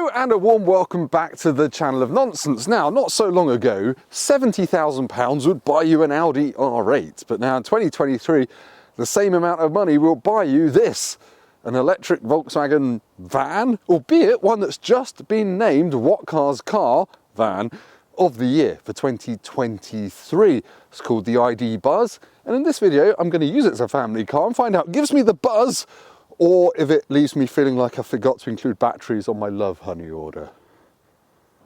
Hello and a warm welcome back to the channel of nonsense. Now, not so long ago, £70,000 would buy you an Audi R8, but now in 2023, the same amount of money will buy you this, an electric Volkswagen van, albeit one that's just been named What Car's Car Van of the Year for 2023. It's called the ID Buzz, and in this video, I'm going to use it as a family car and find out if it gives me the buzz or if it leaves me feeling like I forgot to include batteries on my Love Honey order.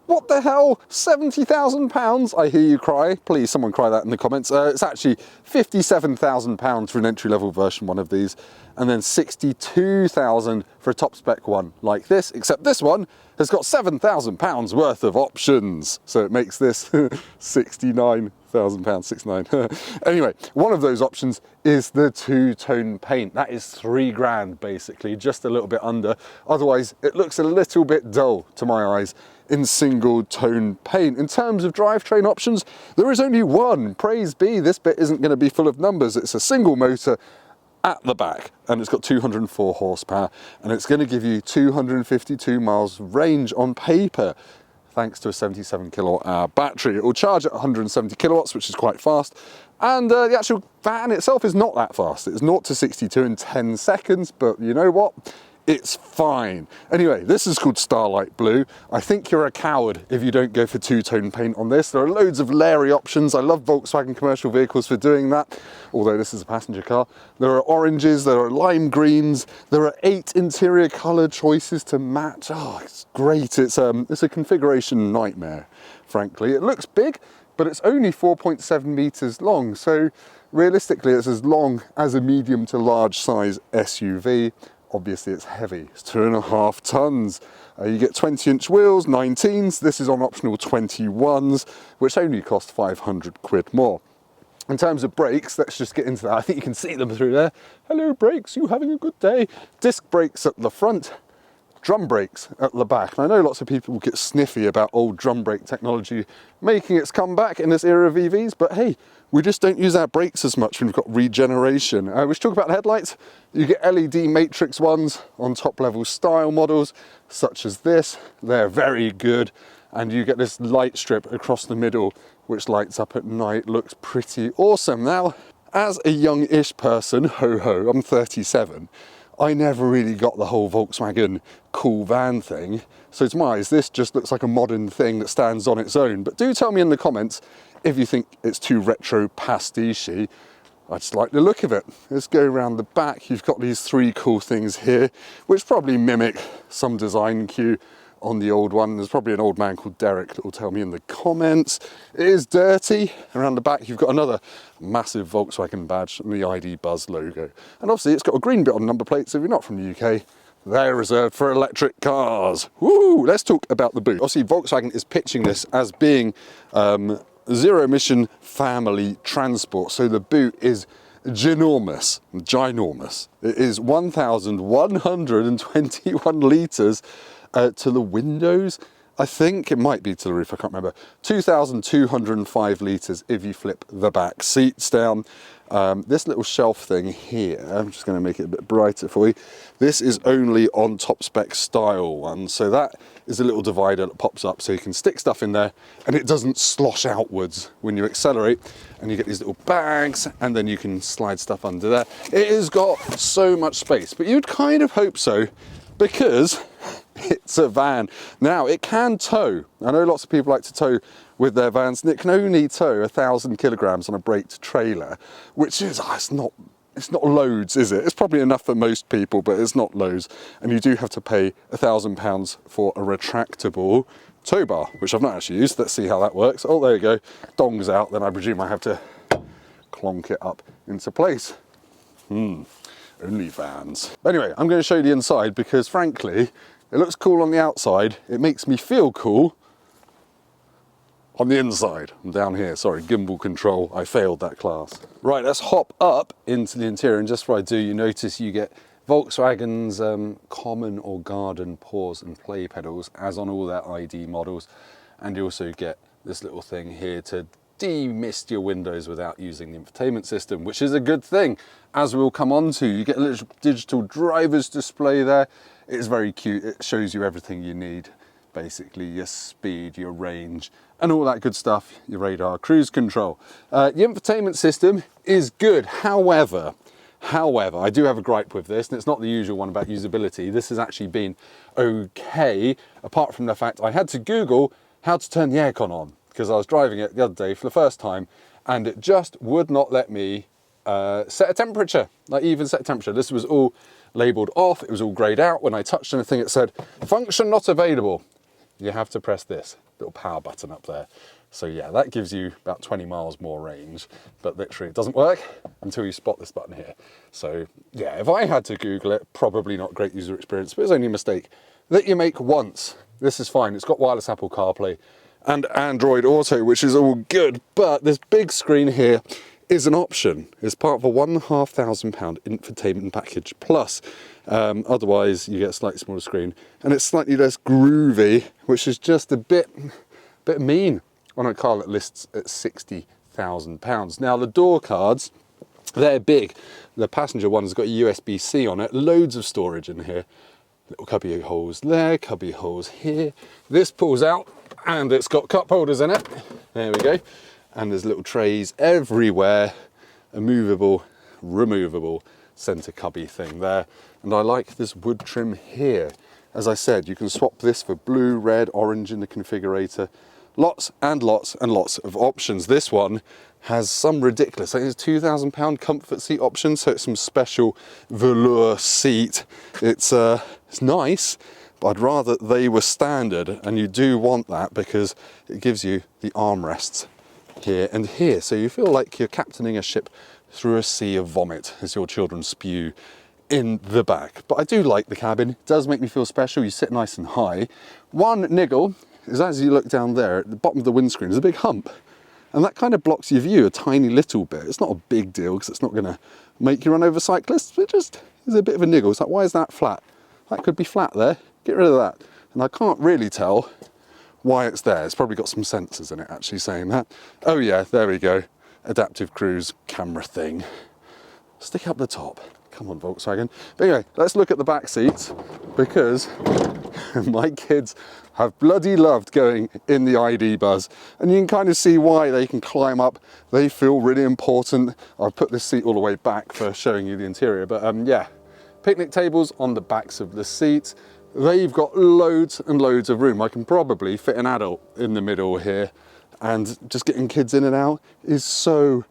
What the hell? £70,000? I hear you cry. Please, someone cry that in the comments. It's actually £57,000 for an entry-level version one of these, and then £62,000 for a top spec one like this, except this one has got £7,000 worth of options. So it makes this £69,000, 69. Anyway, one of those options is the two-tone paint. That is £3 basically, just a little bit under. Otherwise, it looks a little bit dull to my eyes in single tone paint. In terms of drivetrain options, there is only one. Praise be, this bit isn't going to be full of numbers. It's a single motor at the back, and it's got 204 horsepower, and it's going to give you 252 miles range on paper, thanks to a 77 kilowatt hour battery. It will charge at 170 kilowatts, which is quite fast, and the actual van itself is not that fast. It's 0 to 62 in 10 seconds, but you know what? It's fine. Anyway, this is called Starlight Blue. I think you're a coward if you don't go for two-tone paint on this. There are loads of Larry options. I love Volkswagen commercial vehicles for doing that, although this is a passenger car. There are oranges, there are lime greens, there are 8 interior colour choices to match. Oh, it's great. It's a configuration nightmare, frankly. It looks big, but it's only 4.7 meters long, so realistically it's as long as a medium to large size SUV. Obviously it's heavy, it's 2.5 tons. You get 20-inch wheels, 19s. This is on optional 21s, which only cost 500 quid more. In terms of brakes, let's just get into that. I think you can see them through there. Hello brakes, you having a good day? Disc brakes at the front, drum brakes at the back. And I know lots of people get sniffy about old drum brake technology making its comeback in this era of EVs, but hey, we just don't use our brakes as much when we've got regeneration. We should talk about the headlights. You get LED matrix ones on top level style models, such as this. They're very good. And you get this light strip across the middle, which lights up at night, looks pretty awesome. Now, as a young-ish person, ho-ho, I'm 37, I never really got the whole Volkswagen cool van thing. So to my eyes, this just looks like a modern thing that stands on its own. But do tell me in the comments if you think it's too retro pastiche-y. I just like the look of it. Let's go around the back. You've got these 3 cool things here, which probably mimic some design cue on the old one. There's probably an old man called Derek that will tell me in the comments. It is dirty. Around the back, you've got another massive Volkswagen badge and the ID Buzz logo. And obviously it's got a green bit on number plates. If you're not from the UK, they're reserved for electric cars. Woo! Let's talk about the boot. Obviously, Volkswagen is pitching this as being zero emission family transport. So the boot is ginormous. It is 1,121 litres to the windows. I think it might be to the roof, I can't remember. 2,205 litres if you flip the back seats down. This little shelf thing here, I'm just going to make it a bit brighter for you. This is only on top spec style one, so that is a little divider that pops up so you can stick stuff in there and it doesn't slosh outwards when you accelerate, and you get these little bags and then you can slide stuff under there. It has got so much space, but you'd kind of hope so because it's a van. Now, it can tow. I know lots of people like to tow with their vans, and it can only tow 1,000 kilograms on a braked trailer, which is, it's not loads, is it? It's probably enough for most people, but it's not loads. And you do have to pay £1,000 for a retractable tow bar, which I've not actually used. Let's see how that works. Oh, there you go. Dong's out, then I presume I have to clonk it up into place. Only vans. Anyway, I'm going to show you the inside because frankly, it looks cool on the outside. It makes me feel cool on the inside. I'm down here, sorry, gimbal control. I failed that class. Right, let's hop up into the interior, and just before I do, you notice you get Volkswagen's common or garden pause and play pedals, as on all their ID models. And you also get this little thing here to demist your windows without using the infotainment system, which is a good thing, as we'll come on to. You get a little digital driver's display there. It's very cute. It shows you everything you need basically your speed, your range, and all that good stuff, your radar, cruise control. The infotainment system is good. However, I do have a gripe with this, and it's not the usual one about usability. This has actually been okay, apart from the fact I had to Google how to turn the aircon on, because I was driving it the other day for the first time, and it just would not let me set a temperature, like even set a temperature. This was all labelled off, it was all greyed out. When I touched anything, it said, function not available. You have to press this little power button up there. So yeah, that gives you about 20 miles more range, but literally it doesn't work until you spot this button here. So yeah, if I had to Google it, probably not great user experience, but it's only a mistake that you make once. This is fine. It's got wireless Apple CarPlay and Android Auto, which is all good, but this big screen here is an option. It's part of a £1,500 infotainment package plus. Otherwise, you get a slightly smaller screen, and it's slightly less groovy, which is just a bit mean on a car that lists at £60,000. Now, the door cards, they're big. The passenger one has got a USB-C on it, loads of storage in here. Little cubby holes there, cubby holes here. This pulls out, and it's got cup holders in it. There we go. And there's little trays everywhere, a movable, removable center cubby thing there. And I like this wood trim here. As I said, you can swap this for blue, red, orange in the configurator. Lots and lots and lots of options. This one has some ridiculous, I think it's £2,000 comfort seat option, so it's some special velour seat. It's nice, but I'd rather they were standard, and you do want that because it gives you the armrests here and here, so you feel like you're captaining a ship through a sea of vomit as your children spew in the back. But I do like the cabin. It does make me feel special. You sit nice and high. One niggle is, as you look down there at the bottom of the windscreen, there's a big hump, and that kind of blocks your view a tiny little bit. It's not a big deal because it's not going to make you run over cyclists, but it just is a bit of a niggle. It's like, why is that flat? That could be flat there. Get rid of that. And I can't really tell why it's there. It's probably got some sensors in it actually saying that. Oh yeah, there we go. Adaptive cruise camera thing. Stick up the top. Come on, Volkswagen. But anyway, let's look at the back seats, because my kids have bloody loved going in the ID Buzz, and you can kind of see why. They can climb up, they feel really important. I've put this seat all the way back for showing you the interior, but yeah, picnic tables on the backs of the seats. They've got loads and loads of room. I can probably fit an adult in the middle here, and just getting kids in and out is so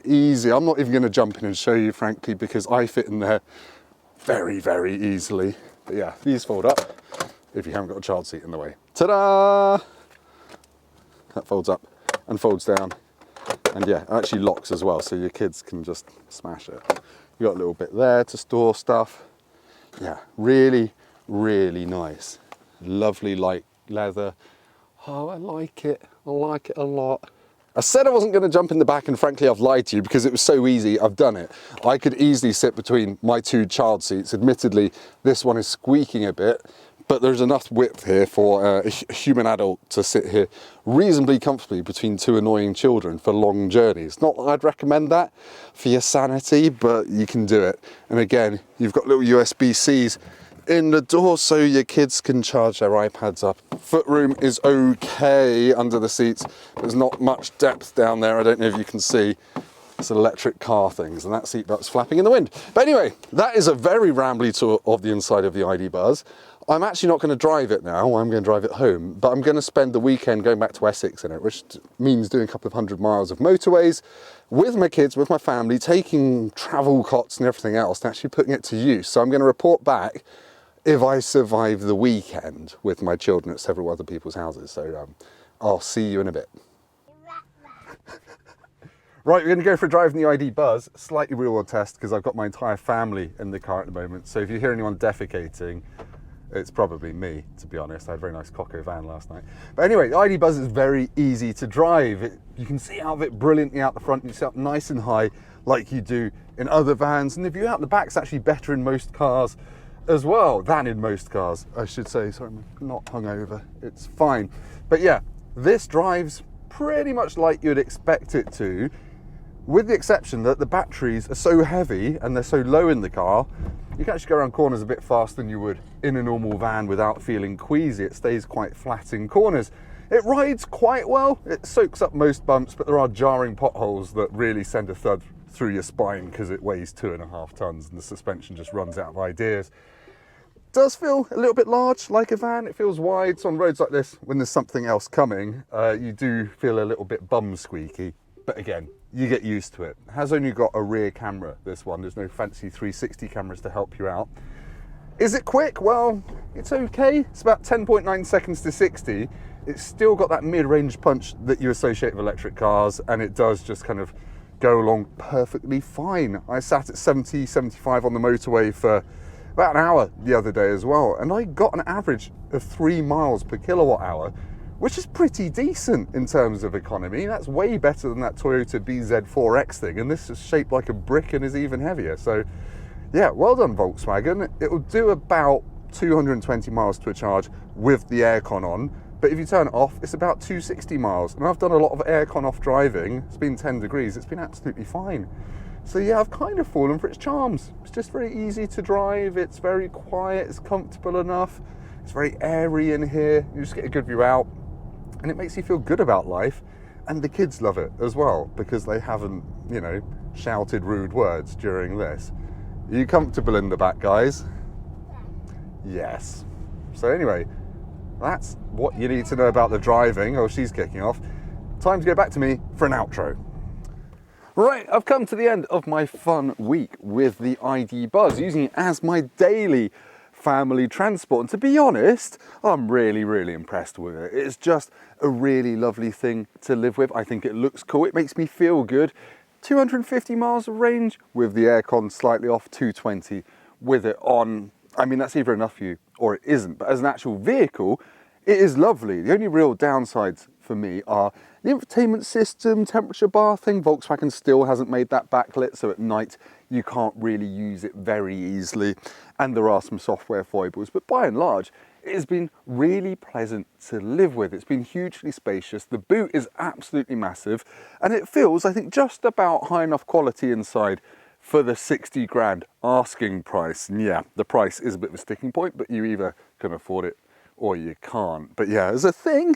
easy. I'm not even going to jump in and show you, frankly, because I fit in there very, very easily. But yeah, these fold up if you haven't got a child seat in the way. Ta-da! That folds up and folds down. And yeah, it actually locks as well, so your kids can just smash it. You got a little bit there to store stuff. Yeah, really, really nice. Lovely light leather. Oh, I like it. I like it a lot. I said I wasn't going to jump in the back, and frankly I've lied to you because it was so easy. I've done it. I could easily sit between my two child seats. Admittedly, this one is squeaking a bit, but there's enough width here for a human adult to sit here reasonably comfortably between two annoying children for long journeys. Not that I'd recommend that for your sanity, but you can do it. And again, you've got little USB-Cs in the door so your kids can charge their iPads up. Footroom is okay under the seats. There's not much depth down there. I don't know if you can see. It's electric car things, and that seatbelt's flapping in the wind. But anyway, that is a very rambly tour of the inside of the ID Buzz. I'm actually not going to drive it now. I'm going to drive it home, but I'm going to spend the weekend going back to Essex in it, which means doing a couple of 100 miles of motorways with my kids, with my family, taking travel cots and everything else, and actually putting it to use. So I'm going to report back if I survive the weekend with my children at several other people's houses. So I'll see you in a bit. Right, we're going to go for a drive in the ID Buzz, slightly real world test, because I've got my entire family in the car at the moment. So if you hear anyone defecating, it's probably me, to be honest. I had a very nice Coco van last night. But anyway, the ID Buzz is very easy to drive. You can see out of it brilliantly out the front. You sit up nice and high like you do in other vans. And the view out the back's actually better in most cars as well, than in most cars, I should say. Sorry, I'm not hungover. It's fine. But yeah, this drives pretty much like you'd expect it to, with the exception that the batteries are so heavy and they're so low in the car, You can actually go around corners a bit faster than you would in a normal van without feeling queasy. It stays quite flat in corners. It rides quite well. It soaks up most bumps, but there are jarring potholes that really send a thud through your spine because it weighs 2.5 tons and the suspension just runs out of ideas. Does feel a little bit large like a van. It feels wide. So on roads like this, when there's something else coming, you do feel a little bit bum squeaky. But again, you get used to it. It has only got a rear camera, this one. There's no fancy 360 cameras to help you out. Is it quick? Well, it's okay. It's about 10.9 seconds to 60. It's still got that mid-range punch that you associate with electric cars, and it does just kind of go along perfectly fine. I sat at 70, 75 on the motorway for about an hour the other day as well, and I got an average of 3 miles per kilowatt hour, which is pretty decent in terms of economy. That's way better than that Toyota BZ4X thing, and this is shaped like a brick and is even heavier. So yeah, well done Volkswagen. It will do about 220 miles to a charge with the aircon on, but if you turn it off, it's about 260 miles. And I've done a lot of aircon off driving. It's been 10 degrees, it's been absolutely fine. So yeah, I've kind of fallen for its charms. It's just very easy to drive, it's very quiet, it's comfortable enough, it's very airy in here, you just get a good view out, and it makes you feel good about life. And the kids love it as well, because they haven't, you know, shouted rude words during this. Are you comfortable in the back, guys? Yes. So anyway, that's what you need to know about the driving. Oh, she's kicking off. Time to go back to me for an outro. Right, I've come to the end of my fun week with the ID Buzz, using it as my daily family transport. And to be honest, I'm really impressed with it. It's just a really lovely thing to live with. I think it looks cool. It makes me feel good. 250 miles of range with the aircon slightly off, 220 with it on. I mean, that's either enough for you or it isn't. But as an actual vehicle, it is lovely. The only real downsides for me are the infotainment system, temperature bar thing. Volkswagen still hasn't made that backlit, so at night you can't really use it very easily. And there are some software foibles, but by and large, it has been really pleasant to live with. It's been hugely spacious. The boot is absolutely massive, and it feels, I think, just about high enough quality inside for the 60 grand asking price. And yeah, the price is a bit of a sticking point, but you either can afford it or you can't. But yeah, as a thing,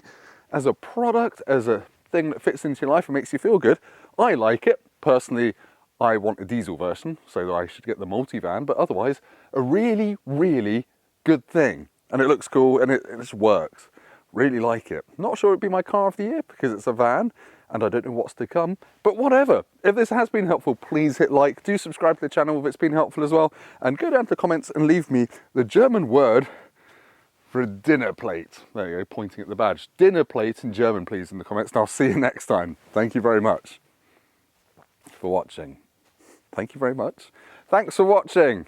as a product, as a thing that fits into your life and makes you feel good, I like it. Personally, I want a diesel version, so I should get the multivan, but otherwise, a really good thing. And it looks cool and it just works. Really like it. Not sure it'd be my car of the year because it's a van and I don't know what's to come, but whatever. If this has been helpful, please hit like. Do subscribe to the channel if it's been helpful as well, and go down to the comments and leave me the German word for a dinner plate. There you go, pointing at the badge. Dinner plate in German, please, in the comments, and I'll see you next time. Thank you very much for watching. Thank you very much. Thanks for watching.